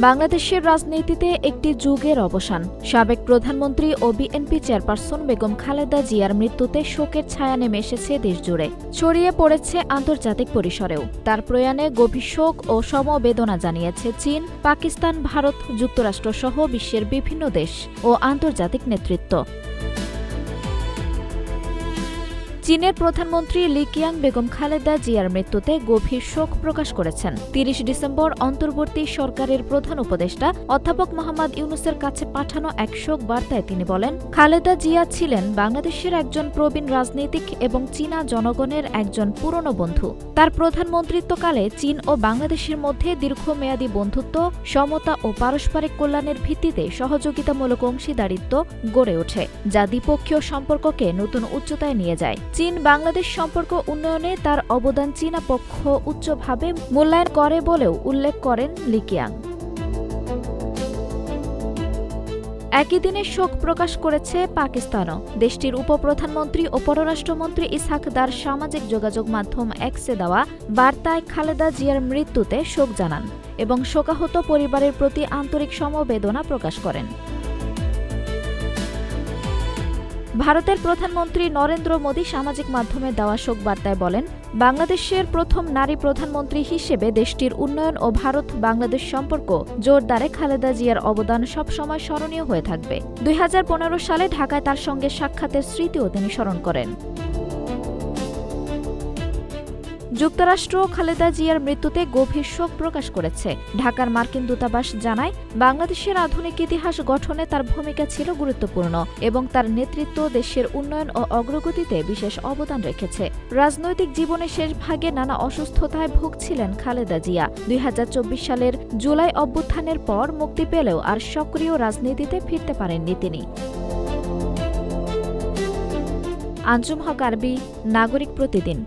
বাংলাদেশের রাজনীতিতে একটি যুগের অবসান। সাবেক প্রধানমন্ত্রী ও বিএনপি চেয়ারপারসন বেগম খালেদা জিয়ার মৃত্যুতে শোকের ছায়া নেমে এসেছে দেশজুড়ে, ছড়িয়ে পড়েছে আন্তর্জাতিক পরিসরেও। তার প্রয়াণে গভীর শোক ও সমবেদনা জানিয়েছে চীন, পাকিস্তান, ভারত, যুক্তরাষ্ট্রসহ বিশ্বের বিভিন্ন দেশ ও আন্তর্জাতিক নেতৃত্ব। চীনের প্রধানমন্ত্রী লি কিয়াং বেগম খালেদা জিয়ার মৃত্যুতে গভীর শোক প্রকাশ করেছেন। ৩০ ডিসেম্বর অন্তর্বর্তী সরকারের প্রধান উপদেষ্টা অধ্যাপক মোহাম্মদ ইউনূসের কাছে পাঠানো এক শোক বার্তায় তিনি বলেন, খালেদা জিয়া ছিলেন বাংলাদেশের একজন প্রবীণ রাজনীতিক এবং চীনা জনগণের একজন পুরনো বন্ধু। তার প্রধানমন্ত্রিত্বকালে চীন ও বাংলাদেশের মধ্যে দীর্ঘমেয়াদী বন্ধুত্ব, সমতা ও পারস্পরিক কল্যাণের ভিত্তিতে সহযোগিতামূলক অংশীদারিত্ব গড়ে ওঠে, যা দ্বিপক্ষীয় সম্পর্ককে নতুন উচ্চতায় নিয়ে যায়। চীন বাংলাদেশ সম্পর্ক উন্নয়নে তার অবদান চীনা পক্ষ উচ্চভাবে মূল্যায়ন করে বলেও উল্লেখ করেন লি কিয়াং। একই দিনে শোক প্রকাশ করেছে পাকিস্তানও। দেশটির উপপ্রধানমন্ত্রী ও পররাষ্ট্রমন্ত্রী ইসহাক দার সামাজিক যোগাযোগ মাধ্যম এক্সে দেওয়া বার্তায় খালেদা জিয়ার মৃত্যুতে শোক জানান এবং শোকাহত পরিবারের প্রতি আন্তরিক সমবেদনা প্রকাশ করেন। ভারতের প্রধানমন্ত্রী নরেন্দ্র মোদী সামাজিক মাধ্যমে দেওয়া শোক বার্তায় বলেন, বাংলাদেশের প্রথম নারী প্রধানমন্ত্রী হিসেবে দেশটির উন্নয়ন ও ভারত-বাংলাদেশ সম্পর্ক জোরদারে খালেদা জিয়ার অবদান সবসময় স্মরণীয় হয়ে থাকবে। ২০১৫ সালে ঢাকায় তার সঙ্গে সাক্ষাতের স্মৃতিও তিনি স্মরণ করেন। যুক্তরাষ্ট্র খালেদা জিয়ার মৃত্যুতে গভীর শোক প্রকাশ করেছে। ঢাকার মার্কিন দূতাবাস জানায়, বাংলাদেশের আধুনিক ইতিহাস গঠনে তার ভূমিকা ছিল গুরুত্বপূর্ণ এবং তার নেতৃত্ব দেশের উন্নয়ন ও অগ্রগতিতে বিশেষ অবদান রেখেছে। রাজনৈতিক জীবনের শেষ ভাগে নানা অসুস্থতায় ভুগছিলেন খালেদা জিয়া। ২০২৪ সালের জুলাই অভ্যুত্থানের পর মুক্তি পেলেও আর সক্রিয় রাজনীতিতে ফিরতে পারেননি তিনি। আঞ্জুম হক আরবি, নাগরিক প্রতিদিন।